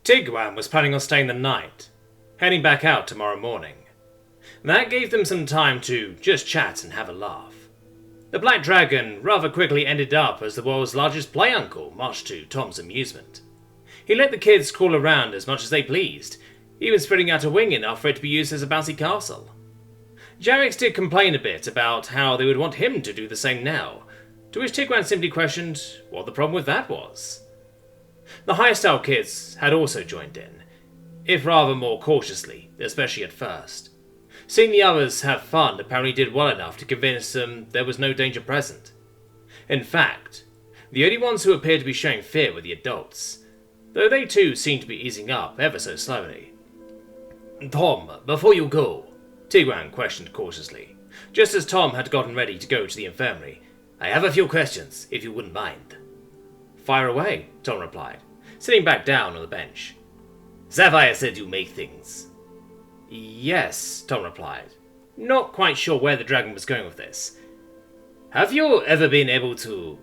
Tigwan was planning on staying the night, heading back out tomorrow morning. That gave them some time to just chat and have a laugh. The Black Dragon rather quickly ended up as the world's largest play uncle, much to Tom's amusement. He let the kids crawl around as much as they pleased, even spreading out a wing enough for it to be used as a bouncy castle. Jarix did complain a bit about how they would want him to do the same now, to which Tigwan simply questioned what the problem with that was. The high-style kids had also joined in, if rather more cautiously, especially at first. Seeing the others have fun apparently did well enough to convince them there was no danger present. In fact, the only ones who appeared to be showing fear were the adults, though they too seemed to be easing up ever so slowly. "Tom, before you go," Tigwan questioned cautiously, just as Tom had gotten ready to go to the infirmary, "I have a few questions, if you wouldn't mind." "Fire away," Tom replied, sitting back down on the bench. "Sapphire said you make things." "Yes," Tom replied, not quite sure where the dragon was going with this. "Have you ever been able to,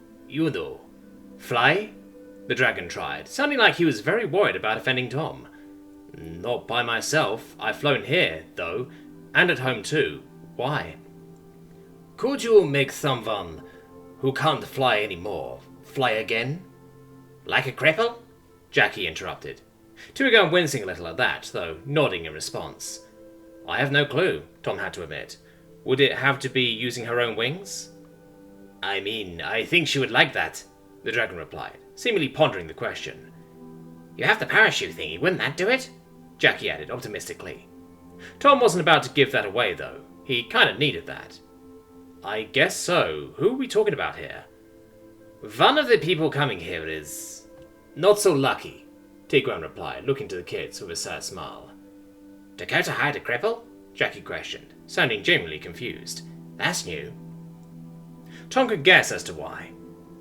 fly?" The dragon tried, sounding like he was very worried about offending Tom. "Not by myself. I've flown here, though, and at home too. Why?" "Could you make someone who can't fly anymore fly again? Like a cripple?" Jackie interrupted. Tigwan wincing a little at that, though nodding in response. "I have no clue," Tom had to admit. "Would it have to be using her own wings?" "I mean, I think she would like that," the dragon replied, seemingly pondering the question. "You have the parachute thingy, wouldn't that do it?" Jackie added optimistically. Tom wasn't about to give that away, though. He kinda needed that. "I guess so. Who are we talking about here?" "One of the people coming here is not so lucky," Tigwan replied, looking to the kids with a sad smile. "To go to hide a cripple?" Jackie questioned, sounding genuinely confused. "That's new." Tom could guess as to why.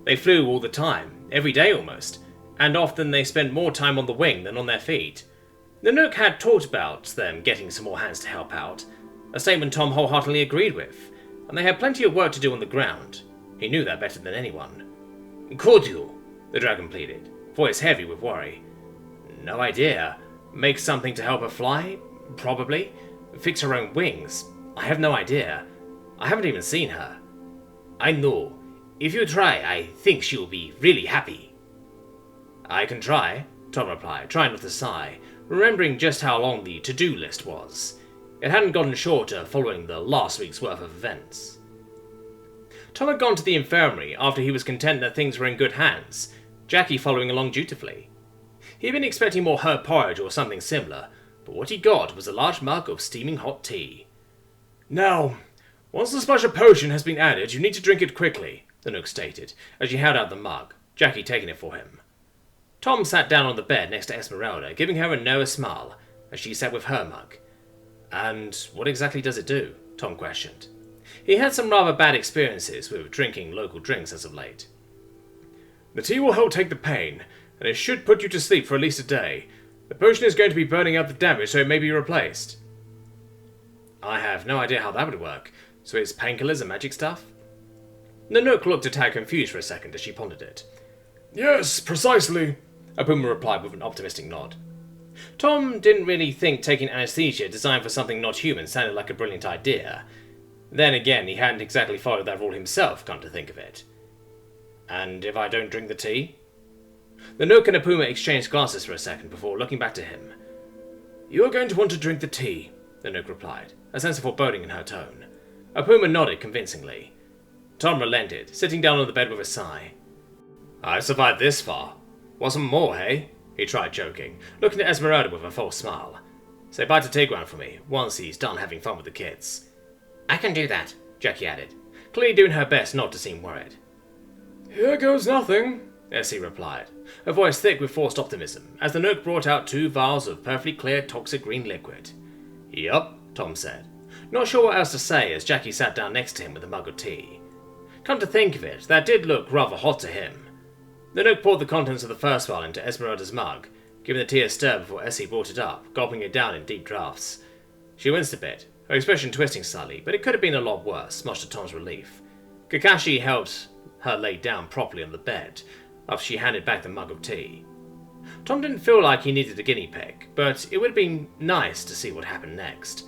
They flew all the time, every day almost, and often they spent more time on the wing than on their feet. The Nook had talked about them getting some more hands to help out, a statement Tom wholeheartedly agreed with, and they had plenty of work to do on the ground. He knew that better than anyone. "Could you?" the dragon pleaded, voice heavy with worry. "No idea. Make something to help her fly? Probably. Fix her own wings? I have no idea. I haven't even seen her." "I know. If you try, I think she will be really happy." "I can try," Tom replied, trying not to sigh, remembering just how long the to-do list was. It hadn't gotten shorter following the last week's worth of events. Tom had gone to the infirmary after he was content that things were in good hands, Jackie following along dutifully. He had been expecting more herb porridge or something similar, but what he got was a large mug of steaming hot tea. "Now, once the special potion has been added, you need to drink it quickly," the Nook stated, as she held out the mug, Jackie taking it for him. Tom sat down on the bed next to Esmeralda, giving her a nervous smile, as she sat with her mug. "And what exactly does it do?" Tom questioned. He had some rather bad experiences with drinking local drinks as of late. "The tea will help take the pain, and it should put you to sleep for at least a day. The potion is going to be burning out the damage, so it may be replaced." "I have no idea how that would work. So it's painkillers and magic stuff?" The Nook looked a tad confused for a second as she pondered it. "Yes, precisely," Apuma replied with an optimistic nod. Tom didn't really think taking anesthesia designed for something not human sounded like a brilliant idea. Then again, he hadn't exactly followed that rule himself, come to think of it. "And if I don't drink the tea?" The Nook and Apuma exchanged glances for a second before looking back to him. "You are going to want to drink the tea," the Nook replied, a sense of foreboding in her tone. Apuma nodded convincingly. Tom relented, sitting down on the bed with a sigh. "I've survived this far. Want some more, hey?" he tried, joking, looking at Esmeralda with a false smile. "Say bye to Tigwan for me, once he's done having fun with the kids." "I can do that," Jackie added, clearly doing her best not to seem worried. "Here goes nothing," Essie replied, her voice thick with forced optimism, as the Nook brought out 2 vials of perfectly clear toxic green liquid. "Yup," Tom said, not sure what else to say as Jackie sat down next to him with a mug of tea. Come to think of it, that did look rather hot to him. The Nook poured the contents of the first vial into Esmeralda's mug, giving the tea a stir before Essie brought it up, gulping it down in deep draughts. She winced a bit, her expression twisting slightly, but it could have been a lot worse, much to Tom's relief. Kakashi helped her lay down properly on the bed, after she handed back the mug of tea. Tom didn't feel like he needed a guinea pig, but it would have been nice to see what happened next.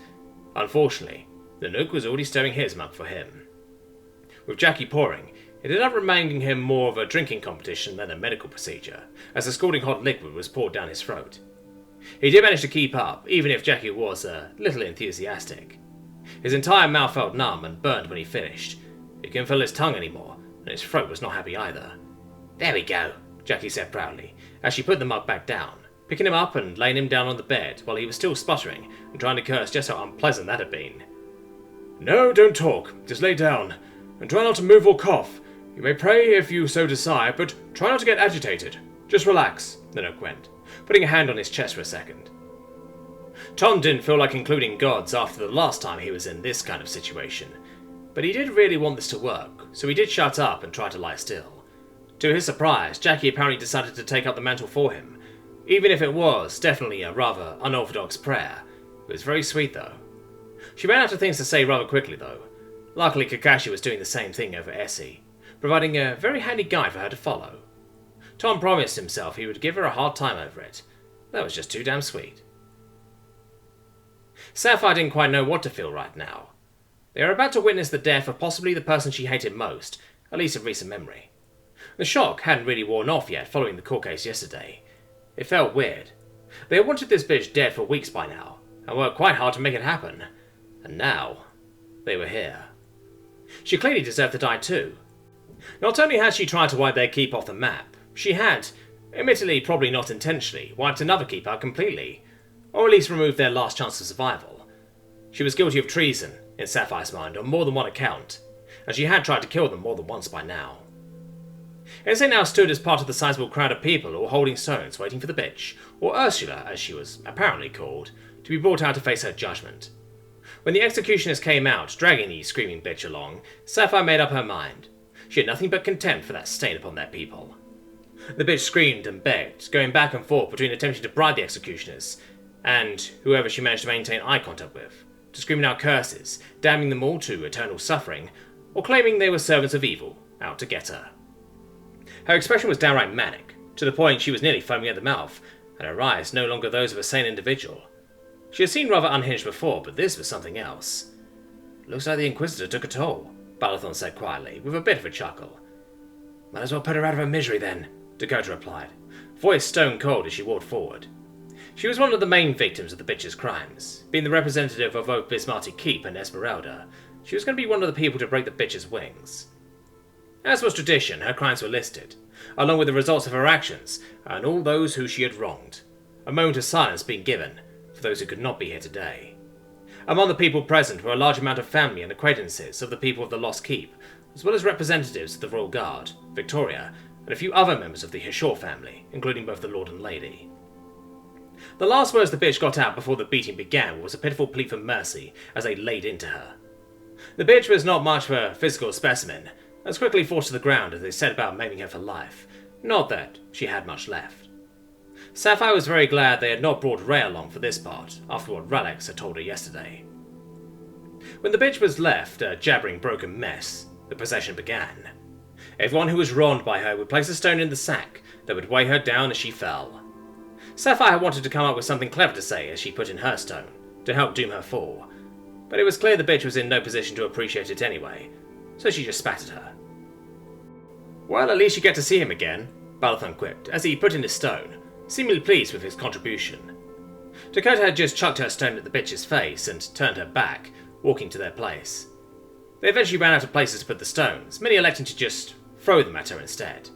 Unfortunately, the Nook was already stirring his mug for him. With Jackie pouring, it ended up reminding him more of a drinking competition than a medical procedure, as the scalding hot liquid was poured down his throat. He did manage to keep up, even if Jackie was a little enthusiastic. His entire mouth felt numb and burnt when he finished. He couldn't feel his tongue anymore, and his throat was not happy either. "There we go," Jackie said proudly, as she put the mug back down, picking him up and laying him down on the bed while he was still sputtering and trying to curse just how unpleasant that had been. "No, don't talk. Just lay down. And try not to move or cough. You may pray if you so desire, but try not to get agitated. Just relax," the Nook went, putting a hand on his chest for a second. Tom didn't feel like including gods after the last time he was in this kind of situation, but he did really want this to work, so he did shut up and try to lie still. To his surprise, Jackie apparently decided to take up the mantle for him, even if it was definitely a rather unorthodox prayer. It was very sweet though. She ran out of things to say rather quickly though. Luckily Kakashi was doing the same thing over Essie, providing a very handy guide for her to follow. Tom promised himself he would give her a hard time over it. That was just too damn sweet. Sapphire didn't quite know what to feel right now. They were about to witness the death of possibly the person she hated most, at least in recent memory. The shock hadn't really worn off yet following the court case yesterday. It felt weird. They had wanted this bitch dead for weeks by now, and worked quite hard to make it happen. And now, they were here. She clearly deserved to die too. Not only had she tried to wipe their keep off the map, she had, admittedly probably not intentionally, wiped another keep out completely, or at least removed their last chance of survival. She was guilty of treason, in Sapphire's mind, on more than one account, and she had tried to kill them more than once by now. They now stood as part of the sizable crowd of people who were holding stones waiting for the bitch, or Ursula as she was apparently called, to be brought out to face her judgment. When the executioners came out, dragging the screaming bitch along, Sapphire made up her mind. She had nothing but contempt for that stain upon their people. The bitch screamed and begged, going back and forth between attempting to bribe the executioners and whoever she managed to maintain eye contact with, to screaming out curses, damning them all to eternal suffering, or claiming they were servants of evil, out to get her. Her expression was downright manic, to the point she was nearly foaming at the mouth, and her eyes no longer those of a sane individual. She had seemed rather unhinged before, but this was something else. "Looks like the Inquisitor took a toll," Balathon said quietly, with a bit of a chuckle. "Might as well put her out of her misery then," Dakota replied, voice stone cold as she walked forward. She was one of the main victims of the bitch's crimes. Being the representative of both Bismarck Keep and Esmeralda, she was going to be one of the people to break the bitch's wings. As was tradition, her crimes were listed, along with the results of her actions and all those who she had wronged. A moment of silence being given for those who could not be here today. Among the people present were a large amount of family and acquaintances of the people of the Lost Keep, as well as representatives of the Royal Guard, Victoria, and a few other members of the HFY family, including both the Lord and Lady. The last words the bitch got out before the beating began was a pitiful plea for mercy as they laid into her. The bitch was not much of a physical specimen, and was quickly forced to the ground as they set about maiming her for life. Not that she had much left. Sapphire was very glad they had not brought Ray along for this part, after what Ralex had told her yesterday. When the bitch was left, a jabbering broken mess, the procession began. Everyone who was wronged by her would place a stone in the sack that would weigh her down as she fell. Sapphire wanted to come up with something clever to say as she put in her stone, to help doom her fall, but it was clear the bitch was in no position to appreciate it anyway, so she just spat at her. "Well, at least you get to see him again," Balathon quipped as he put in his stone, seemingly pleased with his contribution. Dakota had just chucked her stone at the bitch's face and turned her back, walking to their place. They eventually ran out of places to put the stones, many electing to just throw them at her instead.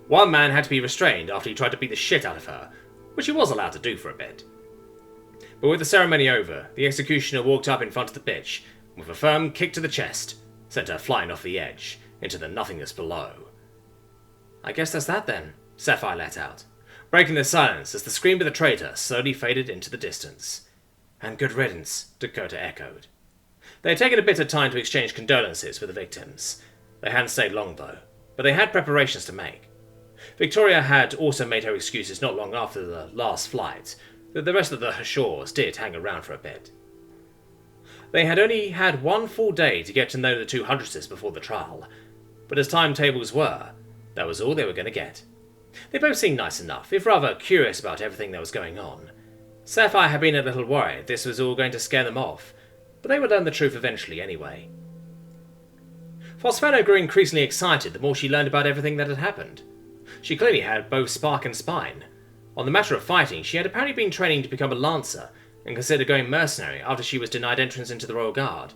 One man had to be restrained after he tried to beat the shit out of her, which he was allowed to do for a bit. But with the ceremony over, the executioner walked up in front of the bitch, and with a firm kick to the chest, sent her flying off the edge, into the nothingness below. "I guess that's that then," Sapphire let out, breaking the silence as the scream of the traitor slowly faded into the distance. "And good riddance," Dakota echoed. They had taken a bit of time to exchange condolences with the victims. They hadn't stayed long though, but they had preparations to make. Victoria had also made her excuses not long after the last flight, though the rest of the Hashors did hang around for a bit. They had only had one full day to get to know the 2 Huntresses before the trial, but as timetables were, that was all they were going to get. They both seemed nice enough, if rather curious about everything that was going on. Sapphire had been a little worried this was all going to scare them off, but they would learn the truth eventually anyway. Phospheno grew increasingly excited the more she learned about everything that had happened. She clearly had both spark and spine. On the matter of fighting, she had apparently been training to become a lancer, and considered going mercenary after she was denied entrance into the Royal Guard.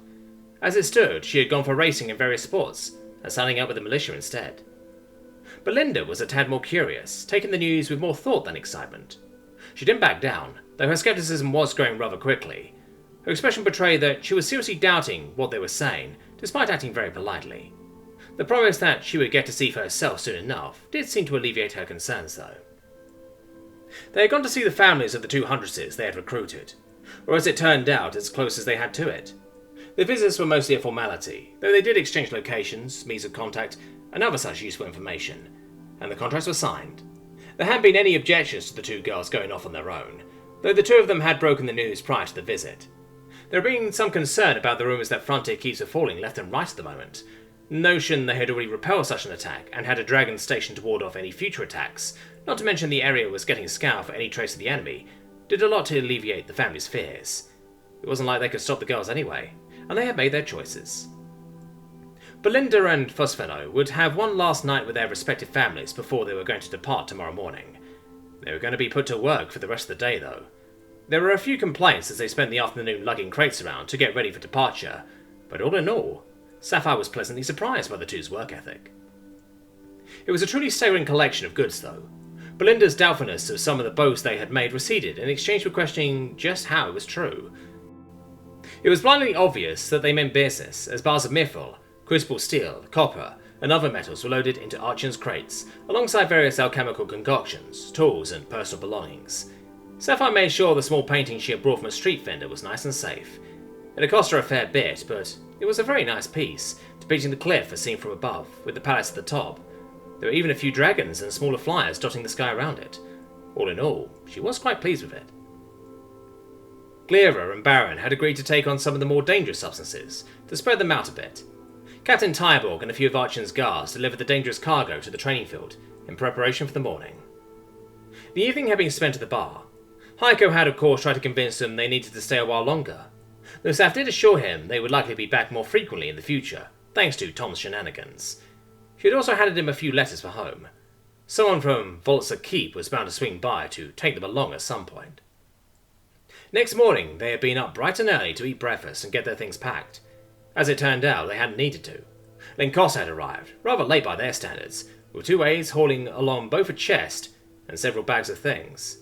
As it stood, she had gone for racing in various sports, and signing up with the militia instead. Belinda was a tad more curious, taking the news with more thought than excitement. She didn't back down, though her skepticism was growing rather quickly. Her expression betrayed that she was seriously doubting what they were saying, despite acting very politely. The promise that she would get to see for herself soon enough did seem to alleviate her concerns, though. They had gone to see the families of the 2 Huntresses they had recruited, or as it turned out, as close as they had to it. The visits were mostly a formality, though they did exchange locations, means of contact, and other such useful information, and the contracts were signed. There hadn't been any objections to the 2 girls going off on their own, though the 2 of them had broken the news prior to the visit. There had been some concern about the rumours that Frontier keeps falling left and right at the moment. The notion they had already repelled such an attack and had a dragon stationed to ward off any future attacks, not to mention the area was getting scoured for any trace of the enemy, did a lot to alleviate the family's fears. It wasn't like they could stop the girls anyway, and they had made their choices. Belinda and Phospheno would have one last night with their respective families before they were going to depart tomorrow morning. They were going to be put to work for the rest of the day, though. There were a few complaints as they spent the afternoon lugging crates around to get ready for departure, but all in all, Sapphire was pleasantly surprised by the 2's work ethic. It was a truly staggering collection of goods, though. Belinda's doubtfulness of some of the boasts they had made receded in exchange for questioning just how it was true. It was blindly obvious that they meant business, as bars of mithril, crucible steel, copper, and other metals were loaded into Archon's crates, alongside various alchemical concoctions, tools, and personal belongings. Sapphire made sure the small painting she had brought from a street vendor was nice and safe. It had cost her a fair bit, but it was a very nice piece, depicting the cliff as seen from above, with the palace at the top. There were even a few dragons and smaller flyers dotting the sky around it. All in all, she was quite pleased with it. Glera and Baron had agreed to take on some of the more dangerous substances, to spread them out a bit. Captain Tyborg and a few of Archon's guards delivered the dangerous cargo to the training field, in preparation for the morning. The evening had been spent at the bar. Heiko had of course tried to convince them they needed to stay a while longer. The staff did assure him they would likely be back more frequently in the future, thanks to Tom's shenanigans. She had also handed him a few letters for home. Someone from Volitzer Keep was bound to swing by to take them along at some point. Next morning, they had been up bright and early to eat breakfast and get their things packed. As it turned out, they hadn't needed to. Linkossa had arrived, rather late by their standards, with 2 aides hauling along both a chest and several bags of things.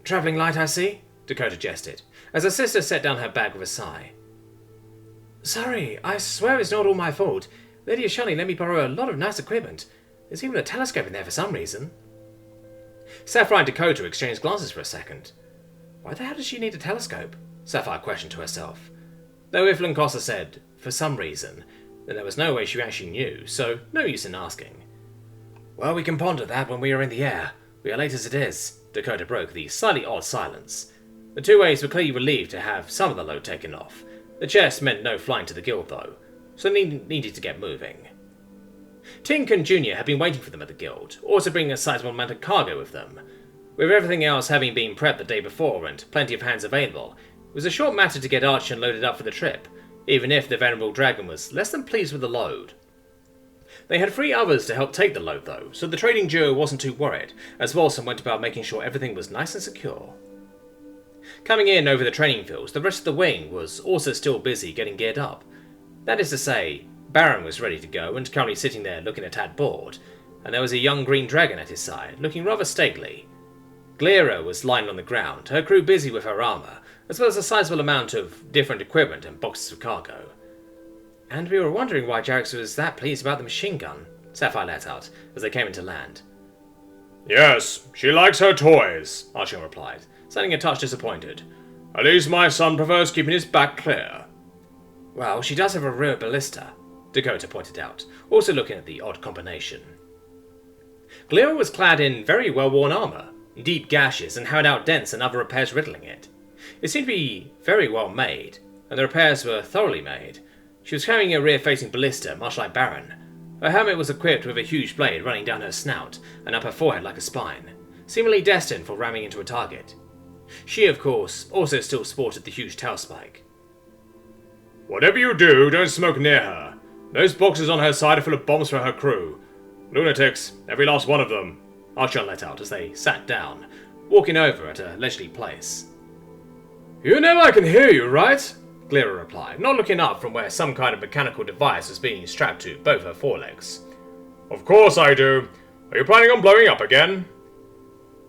"Travelling light, I see," Dakota jested, as her sister set down her bag with a sigh. "Sorry, I swear it's not all my fault. Lady Ashani let me borrow a lot of nice equipment. There's even a telescope in there for some reason." Sapphire and Dakota exchanged glances for a second. Why the hell does she need a telescope? Sapphire questioned to herself. Though if Linkossa said, "for some reason," then there was no way she actually knew, so no use in asking. "Well, we can ponder that when we are in the air. We are late as it is," Dakota broke the slightly odd silence. The 2 aides were clearly relieved to have some of the load taken off. The chest meant no flying to the guild, though, so they needed to get moving. Tink and Junior had been waiting for them at the guild, also bringing a sizable amount of cargo with them. With everything else having been prepped the day before and plenty of hands available, it was a short matter to get Archon loaded up for the trip, even if the venerable dragon was less than pleased with the load. They had 3 others to help take the load, though, so the trading duo wasn't too worried, as Volson went about making sure everything was nice and secure. Coming in over the training fields, the rest of the wing was also still busy getting geared up. That is to say, Baron was ready to go and currently sitting there looking a tad bored, and there was a young green dragon at his side, looking rather stately. Glera was lying on the ground, her crew busy with her armour, as well as a sizable amount of different equipment and boxes of cargo. "And we were wondering why Jarix was that pleased about the machine gun," Sapphire let out, as they came into land. "Yes, she likes her toys," Archon replied, sounding a touch disappointed. "At least my son prefers keeping his back clear." "Well, she does have a rear ballista," Dakota pointed out, also looking at the odd combination. Glera was clad in very well-worn armour, deep gashes and howled out dents and other repairs riddling it. It seemed to be very well made, and the repairs were thoroughly made. She was carrying a rear-facing ballista, much like Baron. Her helmet was equipped with a huge blade running down her snout and up her forehead like a spine, seemingly destined for ramming into a target. She, of course, also still sported the huge tail spike. Whatever you do, don't smoke near her. Those boxes on her side are full of bombs for her crew. Lunatics, every last one of them, Archon let out as they sat down, walking over at a leisurely pace. You know I can hear you, right? Glera replied, not looking up from where some kind of mechanical device was being strapped to both her forelegs. Of course I do. Are you planning on blowing up again?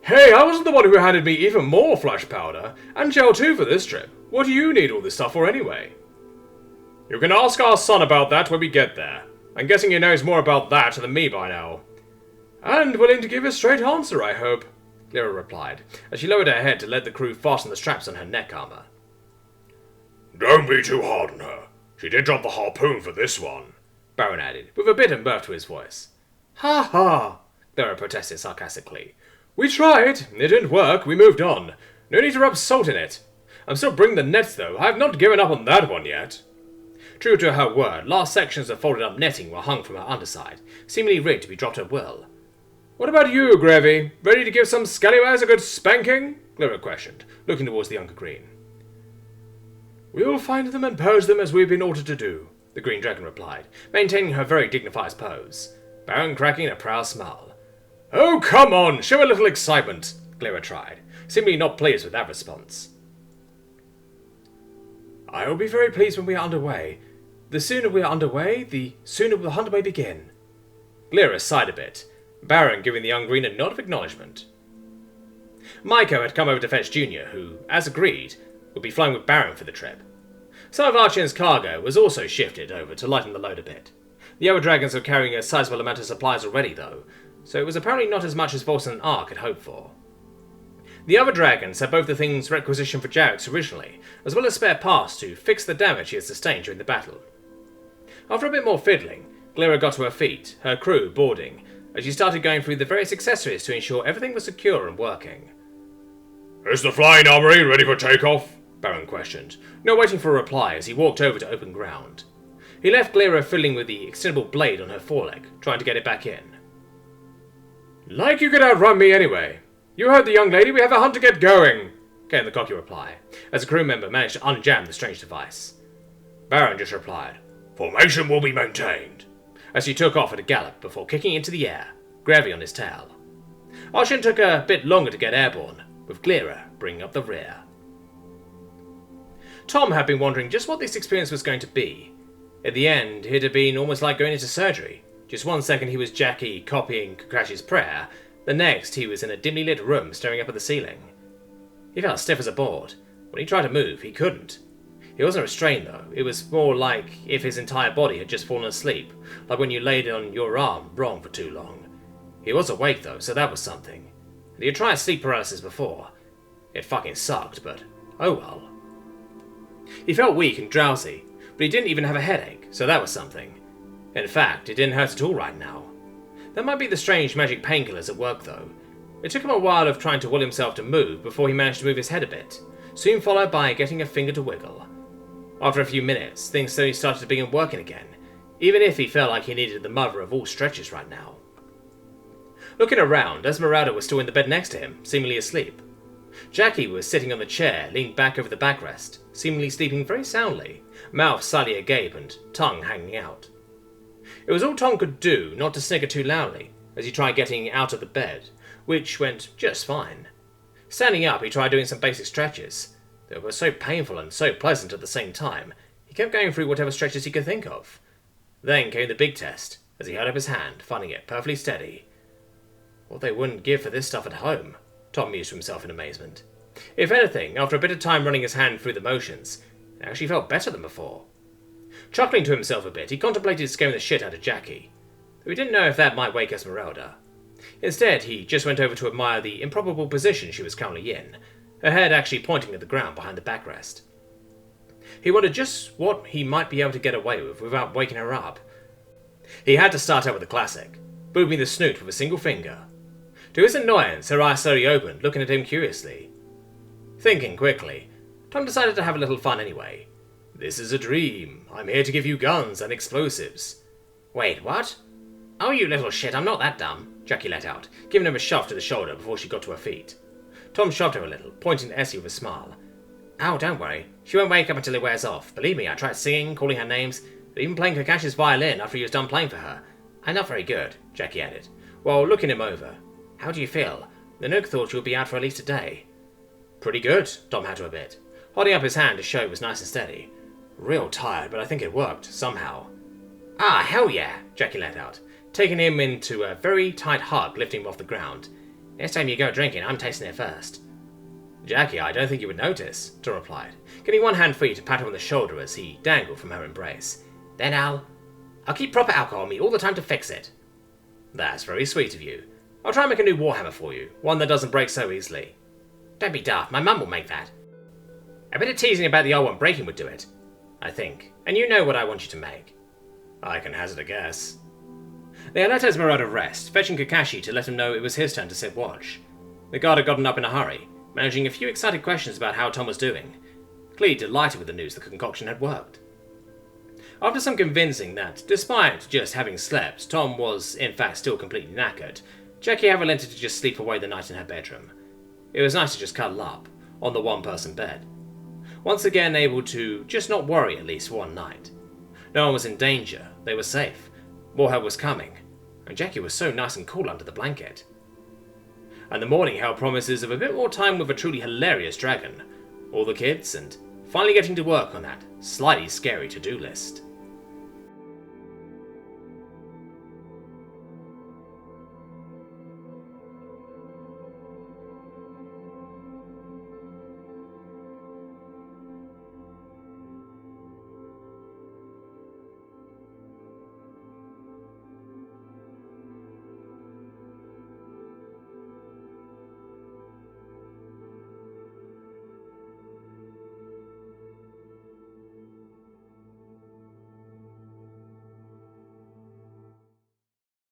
Hey, I wasn't the one who handed me even more flash powder, and gel too for this trip. What do you need all this stuff for anyway? You can ask our son about that when we get there. I'm guessing he knows more about that than me by now. And willing to give a straight answer, I hope, Glera replied, as she lowered her head to let the crew fasten the straps on her neck armor. Don't be too hard on her. She did drop the harpoon for this one, Baron added, with a bit of mirth to his voice. Ha ha, Glera protested sarcastically. We tried. It didn't work. We moved on. No need to rub salt in it. I'm still bringing the nets, though. I have not given up on that one yet. True to her word, large sections of folded-up netting were hung from her underside, seemingly rigged to be dropped at will. What about you, Gravy? Ready to give some scallywags a good spanking? Glera questioned, looking towards the younger Green. We'll find them and pose them as we've been ordered to do, the Green Dragon replied, maintaining her very dignified pose, Baron cracking a proud smile. Oh, come on! Show a little excitement, Glera tried, seemingly not pleased with that response. I will be very pleased when we are underway. The sooner we are underway, the sooner the hunt may begin. Glera sighed a bit, Baron giving the young Green a nod of acknowledgement. Maiko had come over to fetch Junior, who, as agreed, would be flying with Baron for the trip. Some of Archen's cargo was also shifted over to lighten the load a bit. The other dragons were carrying a sizable amount of supplies already, though, so it was apparently not as much as Volson and Ark had hoped for. The other dragons had both the things requisitioned for Jarrex originally, as well as spare parts to fix the damage he had sustained during the battle. After a bit more fiddling, Glera got to her feet, her crew boarding, as she started going through the various accessories to ensure everything was secure and working. Is the flying armory ready for takeoff? Baron questioned, not waiting for a reply as he walked over to open ground. He left Glera fiddling with the extendable blade on her foreleg, trying to get it back in. Like you could outrun me anyway. You heard the young lady, we have a hunt to get going, came the cocky reply, as a crew member managed to unjam the strange device. Baron just replied, Formation will be maintained, as he took off at a gallop before kicking into the air, Gravy on his tail. Archen took a bit longer to get airborne, with Glera bringing up the rear. Tom had been wondering just what this experience was going to be. At the end, it had been almost like going into surgery. Just 1 second he was Jackie copying Krash's prayer, the next he was in a dimly lit room staring up at the ceiling. He felt stiff as a board. When he tried to move, he couldn't. He wasn't restrained though, it was more like if his entire body had just fallen asleep, like when you laid on your arm wrong for too long. He was awake though, so that was something. And he had tried sleep paralysis before. It fucking sucked, but oh well. He felt weak and drowsy, but he didn't even have a headache, so that was something. In fact, it didn't hurt at all right now. That might be the strange magic painkillers at work though. It took him a while of trying to will himself to move before he managed to move his head a bit, soon followed by getting a finger to wiggle. After a few minutes, things slowly started to begin working again, even if he felt like he needed the mother of all stretches right now. Looking around, Esmeralda was still in the bed next to him, seemingly asleep. Jackie was sitting on the chair, leaned back over the backrest, seemingly sleeping very soundly, mouth slightly agape and tongue hanging out. It was all Tom could do not to snigger too loudly as he tried getting out of the bed, which went just fine. Standing up, he tried doing some basic stretches. They were so painful and so pleasant at the same time, he kept going through whatever stretches he could think of. Then came the big test, as he held up his hand, finding it perfectly steady. What they wouldn't give for this stuff at home, Tom mused to himself in amazement. If anything, after a bit of time running his hand through the motions, it actually felt better than before. Chuckling to himself a bit, he contemplated scaring the shit out of Jackie, though he didn't know if that might wake Esmeralda. Instead, he just went over to admire the improbable position she was currently in, her head actually pointing at the ground behind the backrest. He wondered just what he might be able to get away with without waking her up. He had to start out with the classic, boobing the snoot with a single finger. To his annoyance, her eyes slowly opened, looking at him curiously. Thinking quickly, Tom decided to have a little fun anyway. This is a dream. I'm here to give you guns and explosives. Wait, what? Oh, you little shit, I'm not that dumb, Jackie let out, giving him a shove to the shoulder before she got to her feet. Tom shoved her a little, pointing to Essie with a smile. Oh, don't worry. She won't wake up until it wears off. Believe me, I tried singing, calling her names, even playing Kakashi's violin after he was done playing for her. I'm not very good, Jackie added, while looking him over. How do you feel? The Nook thought you would be out for at least a day. Pretty good, Tom had to admit, holding up his hand to show it was nice and steady. Real tired, but I think it worked, somehow. Ah, hell yeah, Jackie let out, taking him into a very tight hug, lifting him off the ground. Next time you go drinking, I'm tasting it first. Jackie, I don't think you would notice, Tom replied, getting one hand free to pat him on the shoulder as he dangled from her embrace. Then I'll keep proper alcohol on me all the time to fix it. That's very sweet of you. I'll try and make a new warhammer for you, one that doesn't break so easily. Don't be daft, my mum will make that. A bit of teasing about the old one breaking would do it, I think, and you know what I want you to make. I can hazard a guess. They had let Esmeralda rest, fetching Kakashi to let him know it was his turn to sit watch. The guard had gotten up in a hurry, managing a few excited questions about how Tom was doing, clearly delighted with the news the concoction had worked. After some convincing that, despite just having slept, Tom was in fact still completely knackered, Jackie had relented to just sleep away the night in her bedroom. It was nice to just cuddle up, on the one-person bed. Once again able to just not worry at least one night. No one was in danger, they were safe, more help was coming, and Jackie was so nice and cool under the blanket. And the morning held promises of a bit more time with a truly hilarious dragon, all the kids, and finally getting to work on that slightly scary to-do list.